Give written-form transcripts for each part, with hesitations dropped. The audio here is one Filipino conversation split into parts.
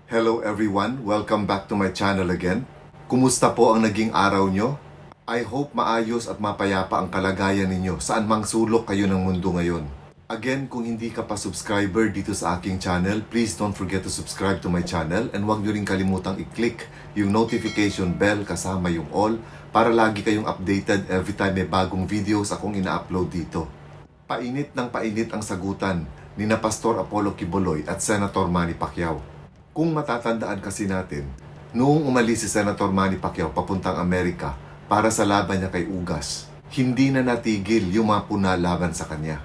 Hello everyone, welcome back to my channel again. Kumusta po ang naging araw nyo? I hope maayos at mapayapa ang kalagayan ninyo saan mang sulok kayo ng mundo ngayon. Again, kung hindi ka pa subscriber dito sa aking channel, please don't forget to subscribe to my channel and huwag nyo rin kalimutang i-click yung notification bell kasama yung all para lagi kayong updated every time may bagong videos akong ina-upload dito. Painit ng painit ang sagutan ni na Pastor Apollo Quiboloy at Senator Manny Pacquiao. Kung matatandaan kasi natin, noong umalis si Senator Manny Pacquiao papuntang Amerika para sa laban niya kay Ugas, hindi na natigil yung mga puna laban sa kanya.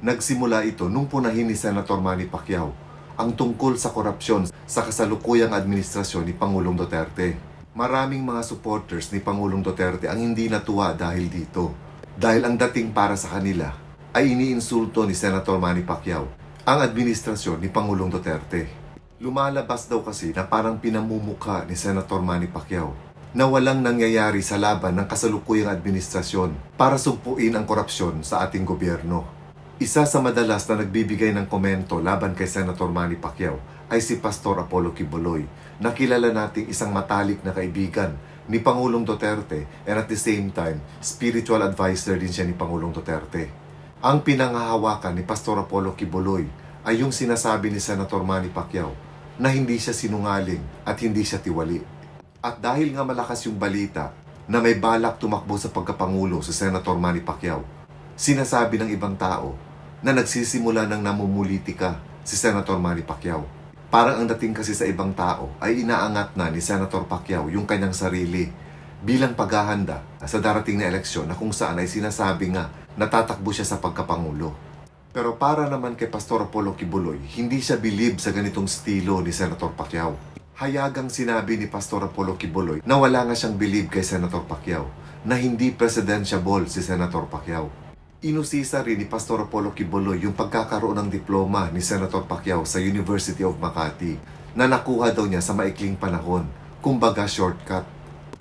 Nagsimula ito nung punahin ni Senator Manny Pacquiao ang tungkol sa korupsyon sa kasalukuyang administrasyon ni Pangulong Duterte. Maraming mga supporters ni Pangulong Duterte ang hindi natuwa dahil dito. Dahil ang dating para sa kanila ay iniinsulto ni Senator Manny Pacquiao ang administrasyon ni Pangulong Duterte. Lumalabas daw kasi na parang pinamumukha ni Senator Manny Pacquiao na walang nangyayari sa laban ng kasalukuyang administrasyon para sumpuin ang korupsyon sa ating gobyerno. Isa sa madalas na nagbibigay ng komento laban kay Senator Manny Pacquiao ay si Pastor Apollo Quiboloy, na kilala nating isang matalik na kaibigan ni Pangulong Duterte and at the same time, spiritual advisor din siya ni Pangulong Duterte. Ang pinanghahawakan ni Pastor Apollo Quiboloy ay yung sinasabi ni Senator Manny Pacquiao na hindi siya sinungaling at hindi siya tiwali. At dahil nga malakas yung balita na may balak tumakbo sa pagkapangulo si Senator Manny Pacquiao, sinasabi ng ibang tao na nagsisimula ng namumulitika si Senator Manny Pacquiao. Parang ang dating kasi sa ibang tao ay inaangat na ni Senator Pacquiao yung kanyang sarili bilang paghahanda sa darating na eleksyon na kung saan ay sinasabi nga natatakbo siya sa pagkapangulo. Pero para naman kay Pastor Apollo Quiboloy, hindi siya bilib sa ganitong estilo ni Senator Pacquiao. Hayagang sinabi ni Pastor Apollo Quiboloy na wala nga siyang bilib kay Senator Pacquiao, na hindi presidentiable si Senator Pacquiao. Inusisa rin ni Pastor Apollo Quiboloy yung pagkakaroon ng diploma ni Senator Pacquiao sa University of Makati na nakuha daw niya sa maikling panahon, kumbaga shortcut.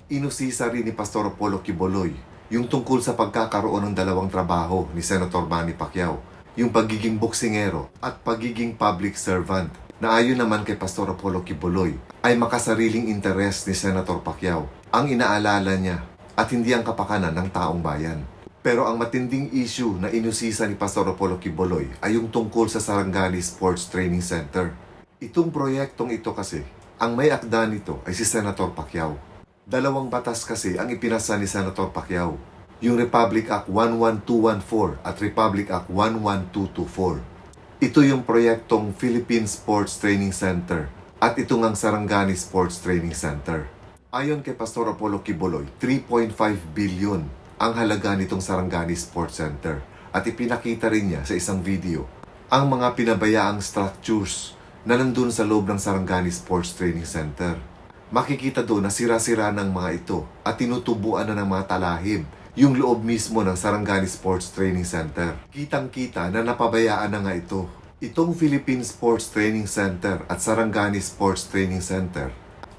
Inusisa rin ni Pastor Apollo Quiboloy yung tungkol sa pagkakaroon ng dalawang trabaho ni Senator Manny Pacquiao, yung pagiging boksingero at pagiging public servant, na ayon naman kay Pastor Apollo Quiboloy ay makasariling interes ni Senator Pacquiao ang inaalala niya at hindi ang kapakanan ng taong bayan. Pero ang matinding issue na inusisa ni Pastor Apollo Quiboloy ay yung tungkol sa Sarangani Sports Training Center. Itong proyektong ito kasi, ang may akda nito ay si Senator Pacquiao. Dalawang batas kasi ang ipinasa ni Senator Pacquiao, yung Republic Act 11214 at Republic Act 11224. Ito yung proyektong Philippine Sports Training Center at ito ngang Sarangani Sports Training Center. Ayon kay Pastor Apollo Quiboloy, 3.5 billion ang halaga nitong Sarangani Sports Center at ipinakita rin niya sa isang video ang mga pinabayaang structures na nandun sa loob ng Sarangani Sports Training Center. Makikita doon na sira-sira ng mga ito at tinutubuan na ng mga talahib yung loob mismo ng Sarangani Sports Training Center. Kitang-kita na napabayaan na nga ito. Itong Philippine Sports Training Center at Sarangani Sports Training Center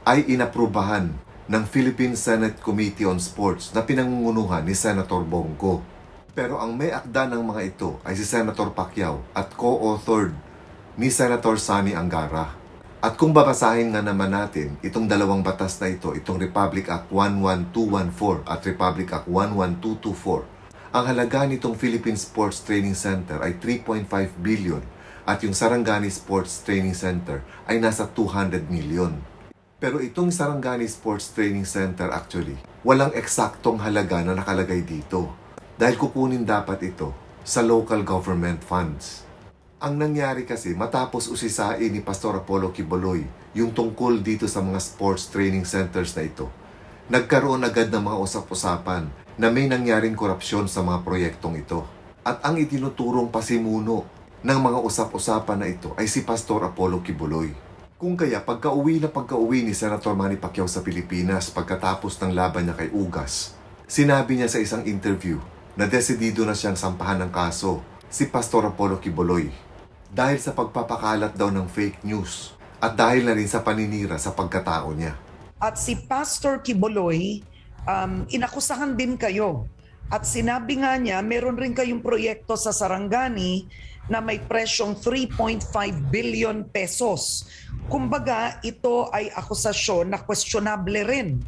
ay inaprubahan ng Philippine Senate Committee on Sports na pinangungunuhan ni Senator Bongo. Pero ang may akda ng mga ito ay si Senator Pacquiao at co-authored ni Senator Sonny Angara. At kung babasahin nga naman natin itong dalawang batas na ito, itong Republic Act 11214 at Republic Act 11224, ang halaga nitong Philippine Sports Training Center ay 3.5 billion at yung Sarangani Sports Training Center ay nasa 200 million. Pero itong Sarangani Sports Training Center actually, walang eksaktong halaga na nakalagay dito dahil kukunin dapat ito sa local government funds. Ang nangyari kasi matapos usisain ni Pastor Apollo Quiboloy yung tungkol dito sa mga sports training centers na ito, nagkaroon agad ng mga usap-usapan na may nangyaring korupsyon sa mga proyektong ito. At ang itinuturong pasimuno ng mga usap-usapan na ito ay si Pastor Apollo Quiboloy. Kung kaya pagka-uwi ni Senator Manny Pacquiao sa Pilipinas pagkatapos ng laban niya kay Ugas, sinabi niya sa isang interview na desidido na siyang sampahan ng kaso si Pastor Apollo Quiboloy dahil sa pagpapakalat daw ng fake news at dahil na rin sa paninira sa pagkatao niya. At si Pastor Quiboloy, inakusahan din kayo. At sinabi nga niya, meron rin kayong proyekto sa Sarangani na may presyong 3.5 billion pesos. Kumbaga, ito ay akusasyon na questionable rin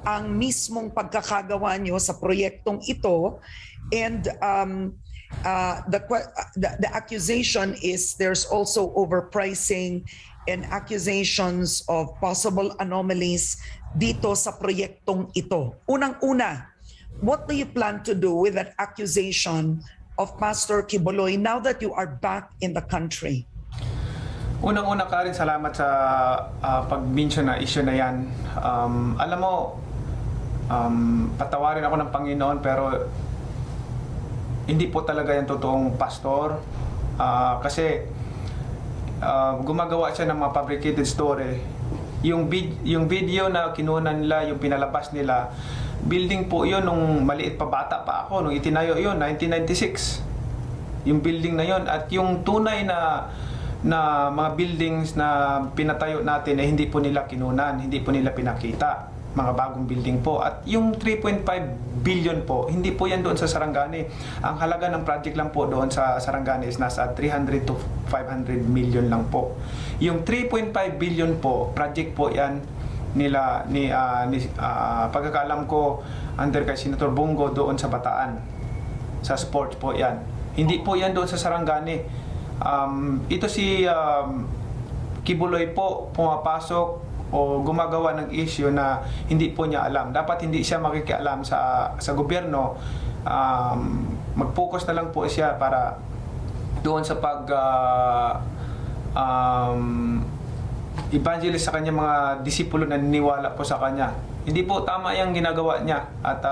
ang mismong pagkakagawa nyo sa proyektong ito. And the accusation is there's also overpricing and accusations of possible anomalies dito sa proyektong ito. Unang-una, what do you plan to do with that accusation of Pastor Quiboloy now that you are back in the country? Unang-una ka rin, salamat sa pag-mention na issue na yan. Alam mo, patawarin ako ng Panginoon pero hindi po talaga yung totoong pastor. Kasi gumagawa siya ng mga fabricated story. Yung video na kinuha nila, yung pinalabas nila, building po yun nung maliit pa, bata pa ako, nung itinayo yun, 1996. Yung building na yun. At yung tunay na mga buildings na pinatayo natin hindi po nila kinunan, hindi po nila pinakita, mga bagong building po. At yung 3.5 billion po, hindi po yan doon sa Sarangani. Ang halaga ng project lang po doon sa Sarangani is nasa 300 to 500 million lang po. Yung 3.5 billion po, project po yan nila pagkakaalam ko under kay Senator Bongo doon sa Bataan, sa sports po yan. Hindi po yan doon sa Sarangani. Ito si Quiboloy po pumapasok o gumagawa ng issue na hindi po niya alam. Dapat hindi siya makikialam sa gobyerno. Mag-focus na lang po siya para doon sa evangelist sa kanya mga disipulo na niniwala po sa kanya. Hindi po tama yung ginagawa niya at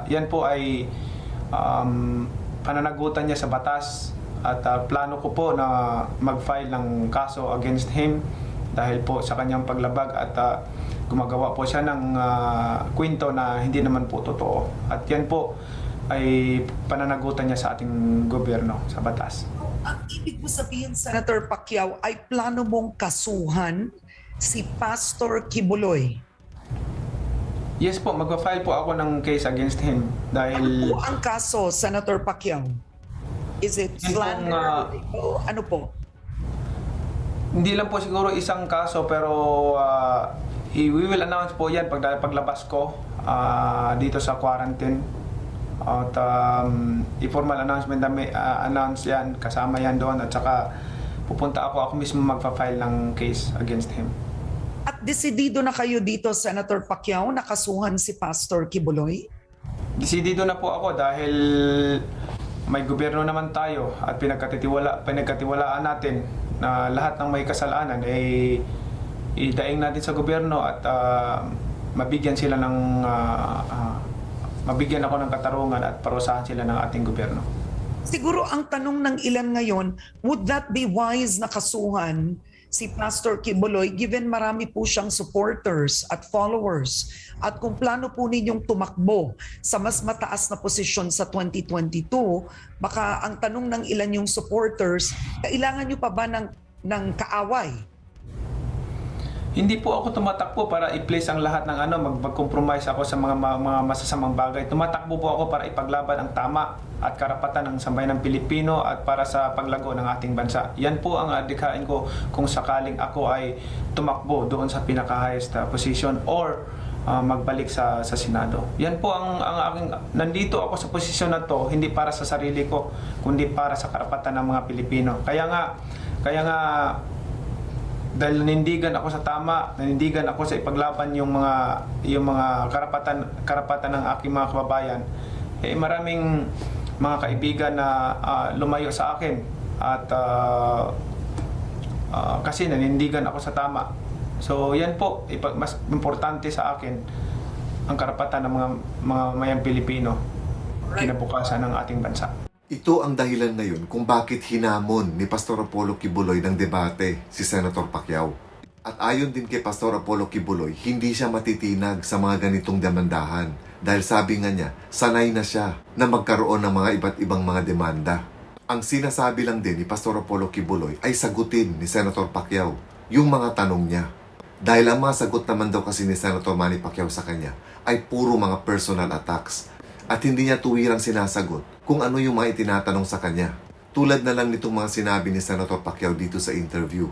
yan po ay pananagutan niya sa batas. At plano ko po na mag-file ng kaso against him dahil po sa kanyang paglabag at gumagawa po siya ng kwento na hindi naman po totoo. At yan po ay pananagutan niya sa ating gobyerno, sa batas. Ang ibig mo sabihin, Senator Pacquiao, ay plano mong kasuhan si Pastor Quiboloy? Yes po, mag-file po ako ng case against him dahil... Ano po ang kaso, Senator Pacquiao? Is it slander? Ano po? Hindi lang po siguro isang kaso pero we will announce po yan paglabas ko dito sa quarantine. At i-formal announcement na announce yan, kasama yan doon at saka pupunta ako mismo magpa-file ng case against him. At desidido na kayo dito, Senator Pacquiao, nakasuhan si Pastor Quiboloy? Desidido na po ako dahil may gobyerno naman tayo at pinagkatiwalaan natin na lahat ng may kasalanan ay idaing natin sa gobyerno at mabigyan sila ng mabigyan ako ng katarungan at parusahan sila ng ating gobyerno. Siguro ang tanong ng ilan ngayon, would that be wise na kasuhan si Pastor Quiboloy given marami po siyang supporters at followers at kung plano po ninyong tumakbo sa mas mataas na posisyon sa 2022, baka ang tanong ng ilan yung supporters, kailangan nyo pa ba ng kaaway? Hindi po ako tumatakbo para i-place ang lahat ng mag-compromise ako sa mga masasamang bagay. Tumatakbo po ako para ipaglaban ang tama at karapatan ng sambayan ng Pilipino at para sa paglago ng ating bansa. Yan po ang adikain ko kung sakaling ako ay tumakbo doon sa pinaka-highest position or magbalik sa Senado. Yan po ang aking, nandito ako sa posisyon na to hindi para sa sarili ko, kundi para sa karapatan ng mga Pilipino. Kaya nga dahil nanindigan ako sa tama, nanindigan ako sa ipaglaban yung mga karapatan ng aking mga kababayan. Maraming mga kaibigan na lumayo sa akin at kasi nanindigan ako sa tama. So yan po, mas importante sa akin ang karapatan ng mga mayang Pilipino, kinabukasan ng ating bansa. Ito ang dahilan ngayon kung bakit hinamon ni Pastor Apollo Quiboloy ng debate si Senator Pacquiao. At ayon din kay Pastor Apollo Quiboloy, hindi siya matitinag sa mga ganitong demandahan dahil sabi nga niya, sanay na siya na magkaroon ng mga iba't ibang mga demanda. Ang sinasabi lang din ni Pastor Apollo Quiboloy ay sagutin ni Senator Pacquiao yung mga tanong niya. Dahil ang mga sagot naman daw kasi ni Senator Manny Pacquiao sa kanya ay puro mga personal attacks at hindi niya tuwirang sinasagot kung ano yung mga itinatanong sa kanya. Tulad na lang nitong mga sinabi ni Senator Pacquiao dito sa interview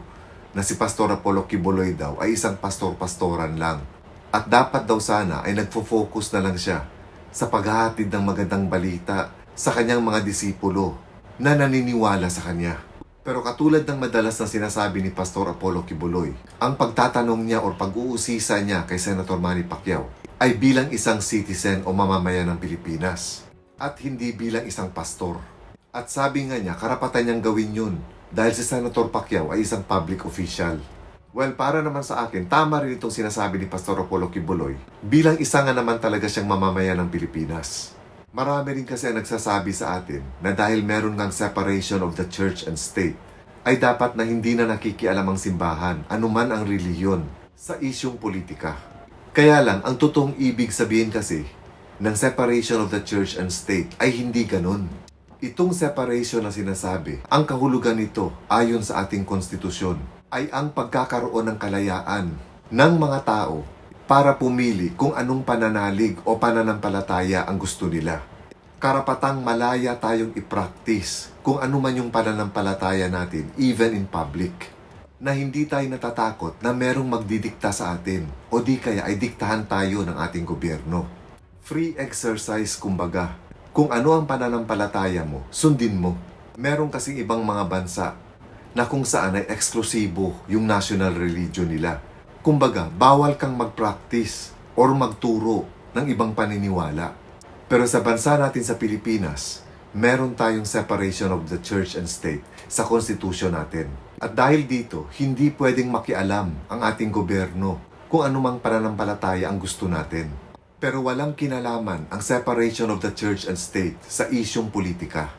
na si Pastor Apollo Quiboloy daw ay isang pastor-pastoran lang. At dapat daw sana ay nagfo-focus na lang siya sa paghahatid ng magandang balita sa kanyang mga disipulo na naniniwala sa kanya. Pero katulad ng madalas na sinasabi ni Pastor Apollo Quiboloy, ang pagtatanong niya o pag-uusisa niya kay Senator Manny Pacquiao ay bilang isang citizen o mamamayan ng Pilipinas at hindi bilang isang pastor. At sabi nga niya, karapatan niyang gawin yun dahil si Senator Pacquiao ay isang public official. Well, para naman sa akin, tama rin itong sinasabi ni Pastor Apollo Quiboloy bilang isa nga naman talaga siyang mamamayan ng Pilipinas. Marami rin kasi ang nagsasabi sa atin na dahil meron ng separation of the church and state, ay dapat na hindi na nakikialam ang simbahan, anuman ang reliyon, sa isyong politika. Kaya lang, ang totoong ibig sabihin kasi ng separation of the church and state ay hindi ganun. Itong separation na sinasabi, ang kahulugan nito ayon sa ating konstitusyon ay ang pagkakaroon ng kalayaan ng mga tao para pumili kung anong pananalig o pananampalataya ang gusto nila. Karapatang malaya tayong i-practice kung ano man yung pananampalataya natin, even in public. Na hindi tayo natatakot na merong magdidikta sa atin o di kaya ay diktahan tayo ng ating gobyerno. Free exercise kumbaga. Kung ano ang pananampalataya mo, sundin mo. Meron kasing ibang mga bansa na kung saan ay eksklusibo yung national religion nila. Kumbaga, bawal kang mag-practice or magturo ng ibang paniniwala. Pero sa bansa natin sa Pilipinas, meron tayong separation of the church and state sa konstitusyon natin. At dahil dito, hindi pwedeng makialam ang ating gobyerno kung anumang pananampalataya ang gusto natin. Pero walang kinalaman ang separation of the church and state sa isyong politika.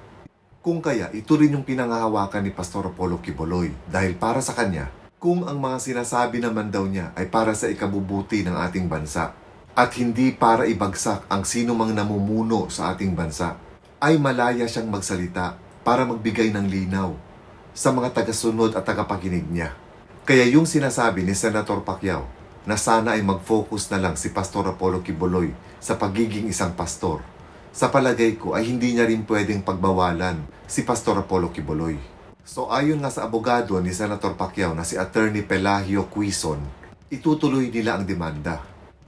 Kung kaya, ito rin yung pinangahawakan ni Pastor Apollo Quiboloy dahil para sa kanya, kung ang mga sinasabi naman daw niya ay para sa ikabubuti ng ating bansa at hindi para ibagsak ang sino mang namumuno sa ating bansa, ay malaya siyang magsalita para magbigay ng linaw sa mga tagasunod at tagapakinig niya. Kaya yung sinasabi ni Senator Pacquiao na sana ay mag-focus na lang si Pastor Apollo Quiboloy sa pagiging isang pastor, sa palagay ko ay hindi niya rin pwedeng pagbawalan si Pastor Apollo Quiboloy. So ayon nga sa abogado ni Senator Pacquiao na si Attorney Pelagio Quizon, itutuloy nila ang demanda.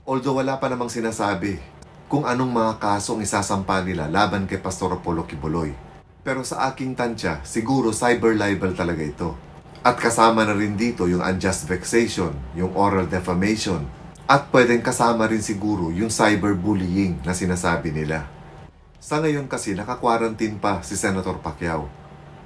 Although wala pa namang sinasabi kung anong mga kaso ang isasampa nila laban kay Pastor Apollo Quiboloy. Pero sa aking tansya, siguro cyber libel talaga ito. At kasama na rin dito yung unjust vexation, yung oral defamation, at pwedeng kasama rin siguro yung cyberbullying na sinasabi nila. Sa ngayon kasi naka-quarantine pa si Senator Pacquiao.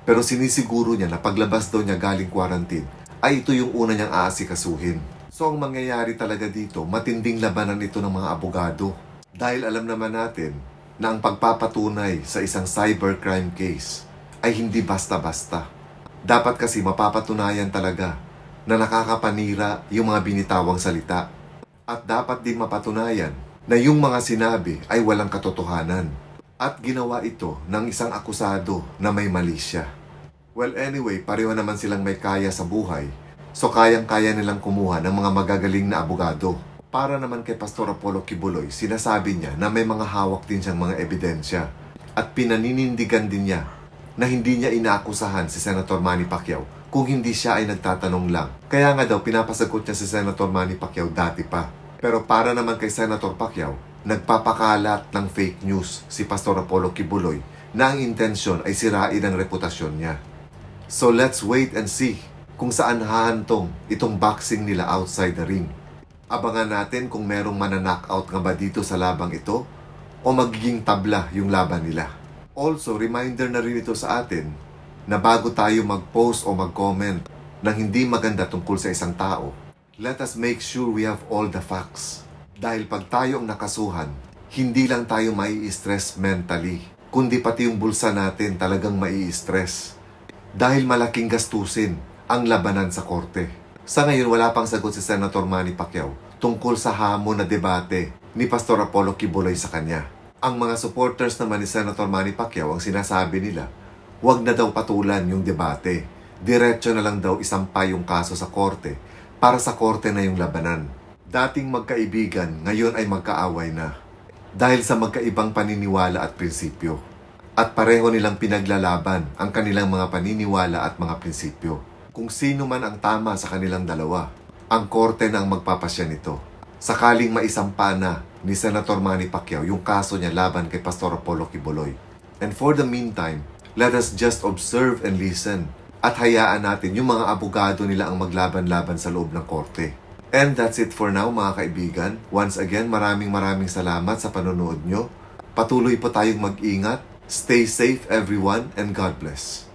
Pero sinisiguro niya na paglabas daw niya galing quarantine ay ito yung una niyang aasikasuhin. So ang mangyayari talaga dito, matinding labanan ito ng mga abogado. Dahil alam naman natin na ang pagpapatunay sa isang cybercrime case ay hindi basta-basta. Dapat kasi mapapatunayan talaga na nakakapanira yung mga binitawang salita. At dapat din mapatunayan na yung mga sinabi ay walang katotohanan. At ginawa ito ng isang akusado na may mali siya. Well anyway, pareho naman silang may kaya sa buhay. So kayang-kaya nilang kumuha ng mga magagaling na abogado. Para naman kay Pastor Apollo Quiboloy, sinasabi niya na may mga hawak din siyang mga ebidensya. At pinaninindigan din niya na hindi niya inaakusahan si Senator Manny Pacquiao kung hindi siya ay nagtatanong lang. Kaya nga daw, pinapasagot niya si Senator Manny Pacquiao dati pa. Pero para naman kay Senator Pacquiao, nagpapakalat ng fake news si Pastor Apollo Quiboloy na ang intensyon ay sirain ang reputasyon niya. So let's wait and see kung saan hahantong itong boxing nila outside the ring. Abangan natin kung merong mananockout nga ba dito sa labang ito o magiging tabla yung laban nila. Also, reminder na rin ito sa atin na bago tayo mag-post o mag-comment ng hindi maganda tungkol sa isang tao, let us make sure we have all the facts. Dahil pag tayo ang nakasuhan, hindi lang tayo mai-stress mentally, kundi pati yung bulsa natin talagang mai-stress. Dahil malaking gastusin ang labanan sa korte. Sa ngayon, wala pang sagot si Senator Manny Pacquiao tungkol sa hamon na debate ni Pastor Apollo Quiboloy sa kanya. Ang mga supporters naman ni Senator Manny Pacquiao ang sinasabi nila, huwag na daw patulan yung debate. Diretso na lang daw isampa yung kaso sa korte para sa korte na yung labanan. Dating magkaibigan, ngayon ay magkaaway na. Dahil sa magkaibang paniniwala at prinsipyo. At pareho nilang pinaglalaban ang kanilang mga paniniwala at mga prinsipyo. kung sino man ang tama sa kanilang dalawa. Ang korte na ang magpapasya nito. Sakaling maisampa na ni Senator Manny Pacquiao yung kaso niya laban kay Pastor Apollo Quiboloy. And for the meantime, let us just observe and listen at hayaan natin yung mga abogado nila ang maglaban-laban sa loob ng korte. And that's it for now mga kaibigan. Once again, maraming salamat sa panonood nyo. Patuloy po tayong mag-ingat. Stay safe everyone and God bless.